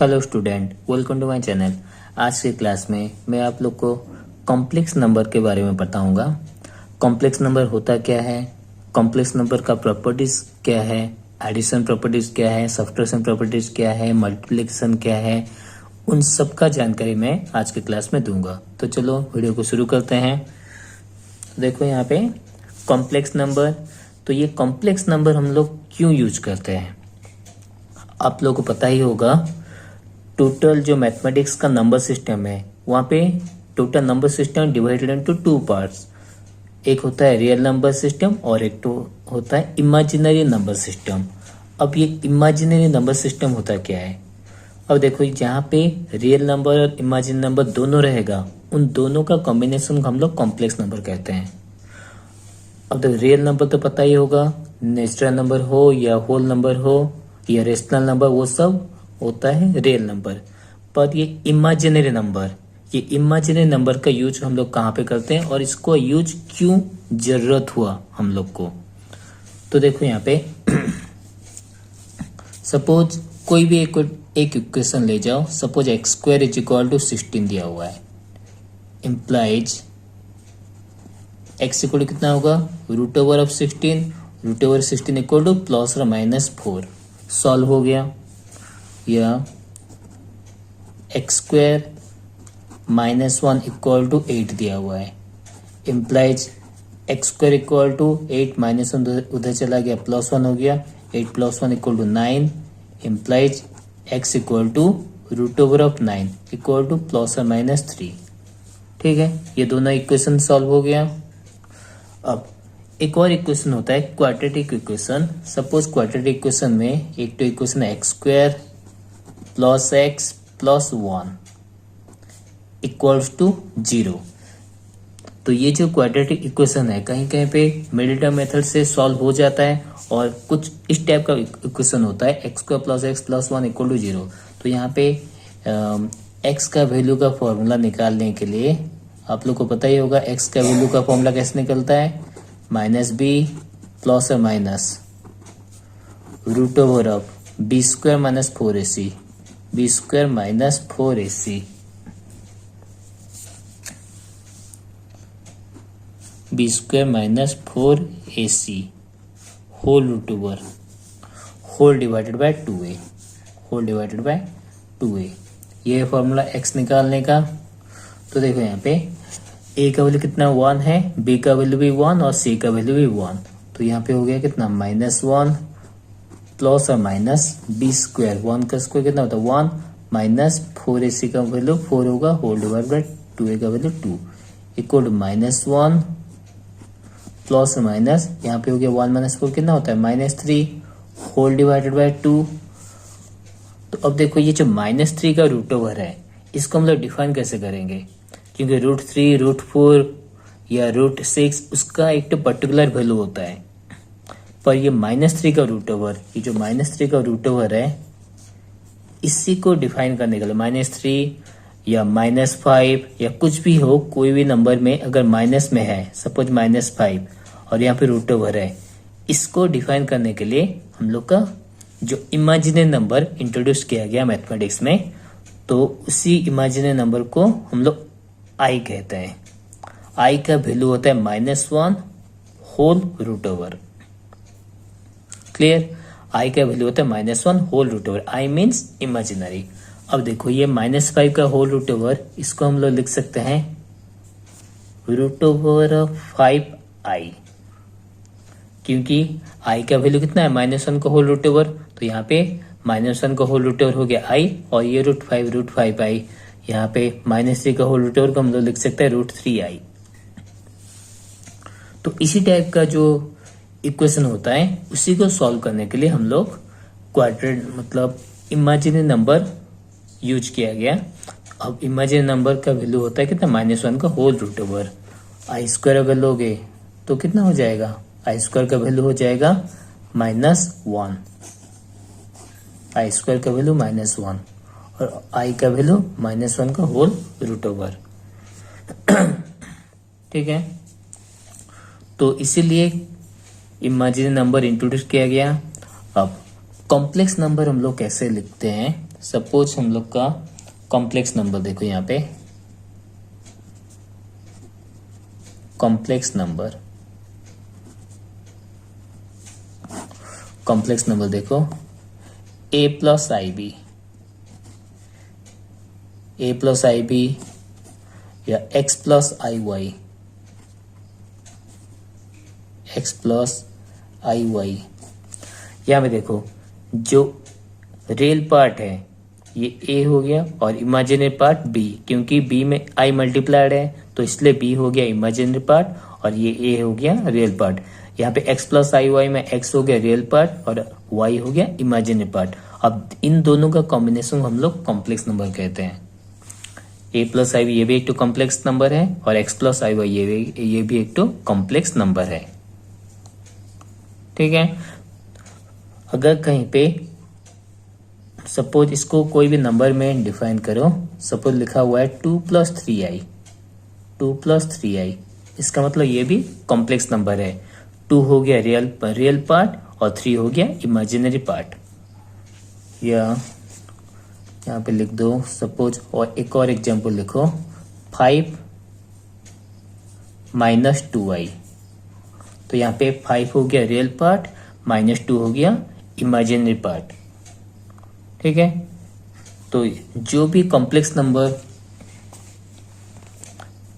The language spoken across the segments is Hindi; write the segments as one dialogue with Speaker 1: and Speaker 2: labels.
Speaker 1: Hello student, welcome to my channel. आज के क्लास में मैं आप लोग को कॉम्प्लेक्स नंबर के बारे में बताऊंगा। कॉम्प्लेक्स नंबर होता क्या है, कॉम्प्लेक्स नंबर का प्रॉपर्टीज क्या है, एडिशन प्रॉपर्टीज क्या है, सब्ट्रैक्शन प्रॉपर्टीज क्या है, मल्टीप्लिकेशन क्या है, उन सब का जानकारी मैं आज के क्लास में दूंगा। तो चलो वीडियो को शुरू करते हैं। देखो यहाँ पे कॉम्प्लेक्स नंबर, तो ये कॉम्प्लेक्स नंबर हम लोग क्यों यूज करते हैं आप लोगों को पता ही होगा। टोटल जो मैथमेटिक्स का नंबर सिस्टम है वहाँ पे total number system divided into two parts. एक होता है रियल नंबर सिस्टम और एक तो होता है इमेजिनरी नंबर सिस्टम। अब ये इमेजिनरी नंबर सिस्टम होता क्या है, अब देखो जहाँ पे रियल नंबर और इमेजिनरी नंबर दोनों रहेगा, उन दोनों का कॉम्बिनेशन को हम लोग कॉम्प्लेक्स नंबर कहते हैं। अब देखो रियल नंबर तो पता ही होगा, नेचुरल नंबर हो या होल नंबर हो या रेशनल नंबर, वो सब होता है रियल नंबर। पर ये इमेजिनरी नंबर, ये इमेजिनरी नंबर का यूज हम लोग कहाँ पे करते हैं और इसको यूज क्यों जरूरत हुआ हम लोग को। तो देखो यहाँ पे सपोज कोई भी एक इक्वेशन ले जाओ। Suppose X square is equal to 16 दिया हुआ है, इम्प्लाइज एक्स इक्वल टू कितना होगा, root over of 16, root over 16 equal to plus और माइनस 4। सॉल्व हो गया। या X square minus 1 equal to 8 दिया हुआ है, implies X square equal to 8 minus 1 उधर चला गया, प्लस 1 हो गया, 8 plus 1 equal to 9, implies X equal to root over of 9 equal to plus और माइनस 3। ठीक है, ये दोनों इक्वेशन सॉल्व हो गया। अब एक और इक्वेशन होता है quadratic equation. Suppose quadratic equation में एक तो इक्वेशन है X square plus X plus 1 equals to 0। तो ये जो क्वाड्रेटिक इक्वेशन है कहीं कहीं पे मिडिल टर्म मेथड से सॉल्व हो जाता है और कुछ इस टाइप का इक्वेशन होता है X square plus X plus 1 equal to 0। तो यहाँ पे एक्स का वैल्यू का फॉर्मूला निकालने के लिए आप लोग को पता ही होगा, एक्स का वैल्यू का फॉर्मूला कैसे निकलता है, माइनस बी प्लस और minus root over of B square minus 4ac, B square minus 4ac, B square minus 4ac whole root over whole divided by 2a, whole divided by 2a। ये फॉर्मूला x निकालने का। तो देखो यहाँ पे a का वैल्यू कितना 1 है, b का वैल्यू भी 1 और c का वैल्यू भी 1। तो यहाँ पे हो गया कितना माइनस 1 प्लस और माइनस बी स्क्वायर, 1 का स्क्वायर कितना होता है 1 माइनस 4ac का वैल्यू 4 होगा, होल डिवाइड बाय 2a का value 2 equal to minus 1 plus minus यहाँ पे हो गया 1 माइनस 4 कितना होता है माइनस 3 होल डिवाइडेड बाय 2। तो अब देखो ये जो माइनस 3 का रूट ओवर है इसको हम लोग डिफाइन कैसे करेंगे, क्योंकि रूट 3 रूट 4 या रूट 6 उसका एक तो पर्टिकुलर वैल्यू होता है। पर ये माइनस 3 का रूट ओवर, ये जो माइनस 3 का रूट ओवर है इसी को डिफाइन करने के लिए माइनस 3 या माइनस 5 या कुछ भी हो, कोई भी नंबर में अगर माइनस में है, सपोज माइनस 5 और यहाँ पे रूट ओवर है, इसको डिफाइन करने के लिए हम लोग का जो इमेजिनरी नंबर इंट्रोड्यूस किया गया मैथमेटिक्स में, तो उसी इमेजिनरी नंबर को हम लोग आई कहते हैं। आई का वैल्यू होता है -1 whole root over. Clear, I का वैल्यू होता है -1 whole root over, I means imaginary. अब देखो ये -5 का होल रूट ओवर, इसको हम लोग लिख सकते हैं रूट ओवर ऑफ 5i, क्योंकि आई का वैल्यू कितना है -1 का होल रूट ओवर। तो यहाँ पे -1 का होल रूट ओवर हो गया आई और ये रूट 5i, यहाँ पे -3 का होल रूट ओवर को हम लोग लिख सकते हैं रूट 3i। तो इसी टाइप का जो इक्वेशन होता है उसी को सॉल्व करने के लिए हम लोग क्वाड्रेट मतलब इमेजिनरी नंबर यूज किया गया। अब इमेजिनरी नंबर का वैल्यू होता है कितना -1 का होल रूट ओवर। आई स्क्वायर अगर लोगे तो कितना हो जाएगा, आई स्क्वायर का वैल्यू हो जाएगा -1, आई स्क्वायर का वैल्यू -1 और आई का वैल्यू -1 का होल रूट ओवर। ठीक है, तो इसीलिए इमेजिनरी नंबर इंट्रोड्यूस किया गया। अब कॉम्प्लेक्स नंबर हम लोग कैसे लिखते हैं, सपोज हम लोग का कॉम्प्लेक्स नंबर देखो यहाँ पे, कॉम्प्लेक्स नंबर देखो a प्लस आई बी या x प्लस आई वाई, यहाँ पे देखो जो रियल पार्ट है ये a हो गया और इमेजिनरी पार्ट b, क्योंकि b में i मल्टीप्लाइड है तो इसलिए b हो गया इमेजिनरी पार्ट और ये a हो गया रियल पार्ट। यहाँ पे x प्लस आई वाई में x हो गया रियल पार्ट और y हो गया इमेजिनरी पार्ट। अब इन दोनों का कॉम्बिनेशन हम लोग कॉम्प्लेक्स नंबर कहते हैं। a प्लस आई ये भी एक तो कॉम्प्लेक्स नंबर है और x प्लस आई वाई ये भी एक तो कॉम्प्लेक्स नंबर है। ठीक है, अगर कहीं पे सपोज इसको कोई भी नंबर में डिफाइन करो, सपोज लिखा हुआ है 2 प्लस थ्री आई, इसका मतलब ये भी कॉम्प्लेक्स नंबर है। 2 हो गया रियल पार्ट और 3 हो गया इमेजिनरी पार्ट। या यहाँ पे लिख दो सपोज, और एक और एग्जांपल लिखो 5 माइनस 2i, तो यहाँ पे 5 हो गया रियल पार्ट, -2 हो गया इमेजिनरी पार्ट। ठीक है, तो जो भी कॉम्प्लेक्स नंबर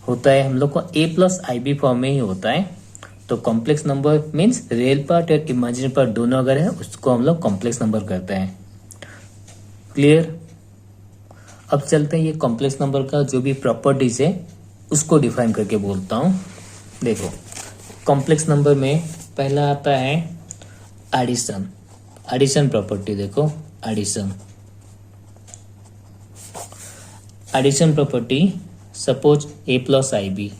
Speaker 1: होता है हम लोग को a plus I B form में ही होता है। तो complex number means real part और इमेजिनरी पार्ट दोनों अगर है उसको हम लोग कॉम्प्लेक्स नंबर करते हैं। क्लियर? अब चलते हैं ये कॉम्प्लेक्स नंबर का जो भी प्रॉपर्टीज है उसको डिफाइन करके बोलता हूँ। देखो कॉम्प्लेक्स नंबर में पहला आता है एडिशन प्रॉपर्टी। देखो addition property, suppose a plus I B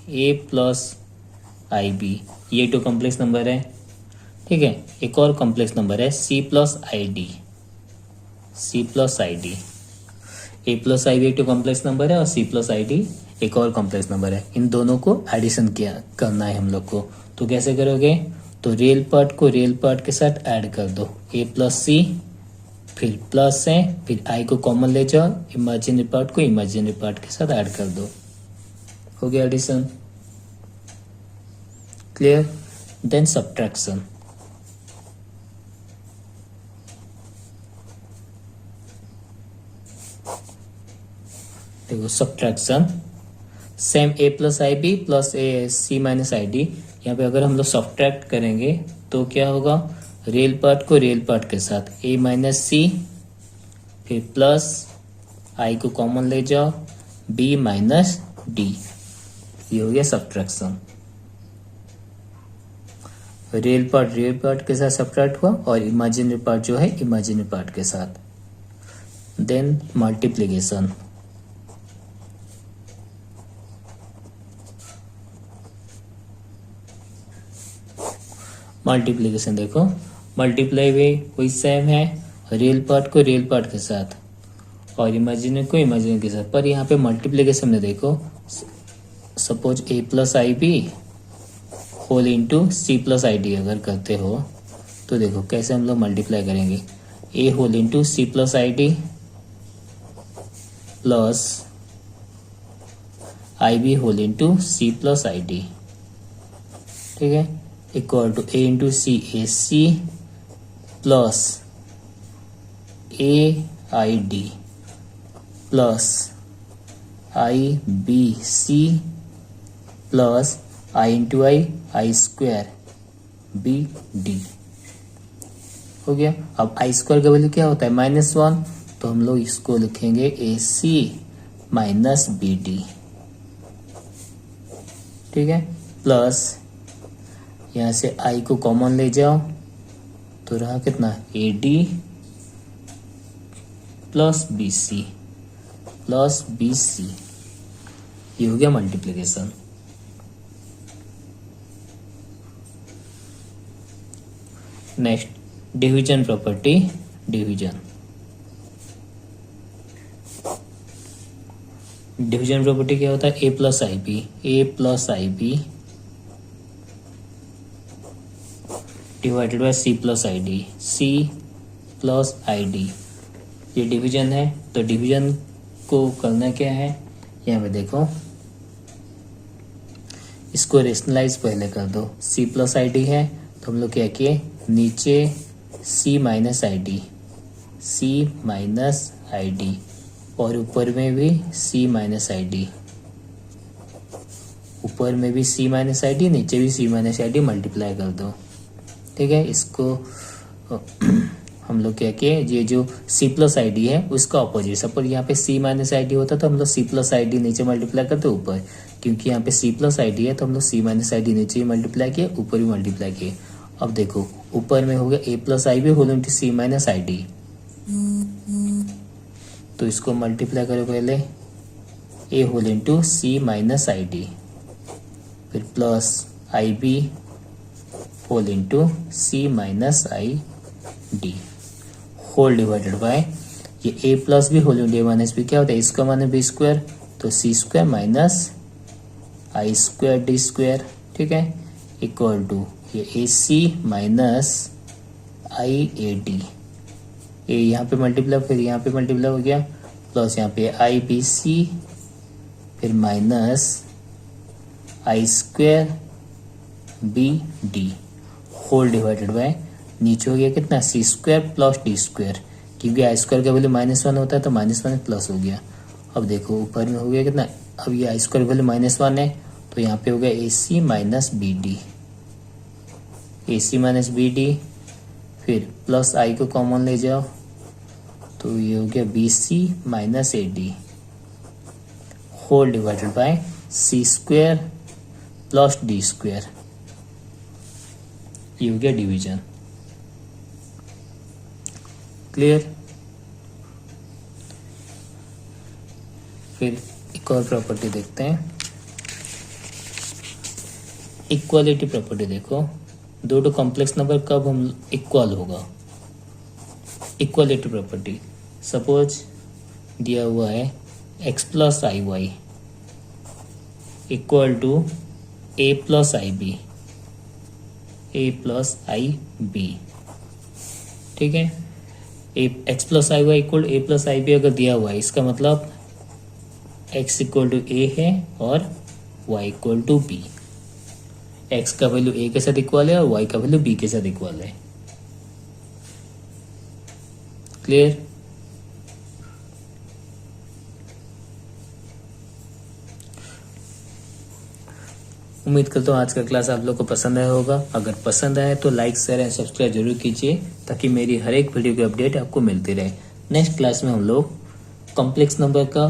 Speaker 1: ये तो कॉम्प्लेक्स नंबर है। ठीक है, एक और कॉम्प्लेक्स नंबर है c plus I D. a plus I B एक तो कॉम्प्लेक्स नंबर है और c प्लस आई डी एक और कॉम्प्लेक्स नंबर है। इन दोनों को एडिशन करना है हम लोग को। तो कैसे करोगे? तो रियल पार्ट को रियल पार्ट के साथ ऐड कर दो, a प्लस सी, फिर प्लस है, फिर i को कॉमन ले जाओ, इमेजिनरी पार्ट को इमेजिनरी पार्ट के साथ ऐड कर दो, हो गया एडिशन। क्लियर? Then subtraction. देखो subtraction same a plus I b plus a C minus i d. यहाँ पे अगर हम लोग सब्ट्रैक्ट करेंगे तो क्या होगा? रियल पार्ट को रियल पार्ट के साथ a माइनस सी, फिर प्लस i को कॉमन ले जाओ b माइनस डी, ये हो गया सब्ट्रैक्शन। रियल पार्ट के साथ सब्ट्रैक्ट हुआ और इमेजिनरी पार्ट जो है इमेजिनरी पार्ट के साथ। Then multiplication. देखो मल्टीप्लाई वे वही सेम है, रियल पार्ट को रियल पार्ट के साथ और इमेजिनरी को इमेजिनरी के साथ। पर यहाँ पे मल्टीप्लिकेशन में देखो suppose a plus I B whole into C plus I D अगर करते हो तो देखो कैसे हम लोग मल्टीप्लाई करेंगे। a whole into C plus I D plus I B whole into C plus I D. ठीक है, equal to a into C A C plus A I D plus I B C plus I into I square B D. हो गया। अब आई स्क्वायर का वैल्यू क्या होता है? -1, तो हम लोग इसको लिखेंगे ए सी माइनस बी डी। ठीक है, प्लस यहाँ से आई को कॉमन ले जाओ तो रहा कितना? A D plus B C, ये हो गया multiplication. Next division property. Division property क्या होता है? a plus I B divided by C plus I D, ये डिवीजन है, तो डिवीजन को करना क्या है, यहाँ पे देखो, इसको रेशनलाइज पहले कर दो। c प्लस आई डी है तो हम लोग क्या किए, नीचे c माइनस आई डी और ऊपर में भी c माइनस आई डी, ऊपर में भी c माइनस आई डी, नीचे भी c minus i D multiply कर दो। ठीक है, इसको हम लोग क्या किए, ये जो c प्लस आई डी है उसका ऑपोजिट, सपोज यहाँ पे c माइनस आई डी होता तो हम लोग c प्लस आई डी नीचे मल्टीप्लाई करते ऊपर, क्योंकि यहाँ पे c प्लस आई डी है तो हम लोग c माइनस आई डी नीचे ही मल्टीप्लाई किए, ऊपर भी मल्टीप्लाई किए। अब देखो ऊपर में हो गया a plus I B whole into c minus i d, तो इसको मल्टीप्लाई करो पहले, a whole into c minus i d, फिर plus I B whole into c minus i d whole divided by, ये a plus b whole into a minus b क्या होता है, इसका माने बी स्क्वायर, तो c स्क्वायर माइनस आई स्क्वायर डी स्क्वायर। ठीक है, इक्वल टू ये ए सी माइनस आई ए डी, ए यहाँ पे मल्टीप्लाई फिर यहाँ पे मल्टीप्लाई हो गया, प्लस यहाँ पे आई बी सी, फिर minus I square B D whole divided by, नीचे हो गया कितना, C square plus D square, क्योंकि आई स्क्वायर का वैल्यू -1 होता है तो -1 प्लस हो गया। अब देखो ऊपर में हो गया कितना, अब ये आई स्क्वायर वैल्यू -1 है तो यहाँ पे हो गया A C minus B D, A C minus B D, फिर प्लस आई को कॉमन ले जाओ तो ये हो गया B C minus A D whole divided by C square plus D square, ये हो गया डिवीजन। क्लियर। फिर एक और प्रॉपर्टी देखते हैं, इक्वालिटी प्रॉपर्टी। देखो दो कॉम्प्लेक्स नंबर कब हम इक्वल होगा, इक्वालिटी प्रॉपर्टी, सपोज दिया हुआ है x plus I Y equal to a plus I B, a plus I B. ठीक है, x plus I Y equal a plus I B अगर दिया हुआ है, इसका मतलब x इक्वल टू a है और y equal to b, x का वैल्यू a के साथ इक्वल है और y का वैल्यू b के साथ इक्वल है। क्लियर। उम्मीद करता हूँ आज का क्लास आप लोग को पसंद आया होगा। अगर पसंद आए तो लाइक शेयर एंड सब्सक्राइब जरूर कीजिए ताकि मेरी हर एक वीडियो की अपडेट आपको मिलती रहे। नेक्स्ट क्लास में हम लोग कॉम्प्लेक्स नंबर का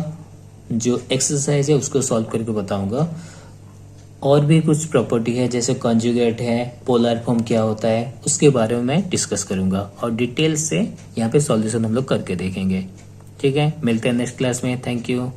Speaker 1: जो एक्सरसाइज है उसको सॉल्व करके बताऊंगा। और भी कुछ प्रॉपर्टी है जैसे कॉन्जुगेट है, पोलर फॉर्म क्या होता है, उसके बारे में मैं डिस्कस करूंगा और डिटेल से यहाँ पे सॉल्यूशन हम लोग करके देखेंगे। ठीक है, मिलते हैं नेक्स्ट क्लास में। Thank you.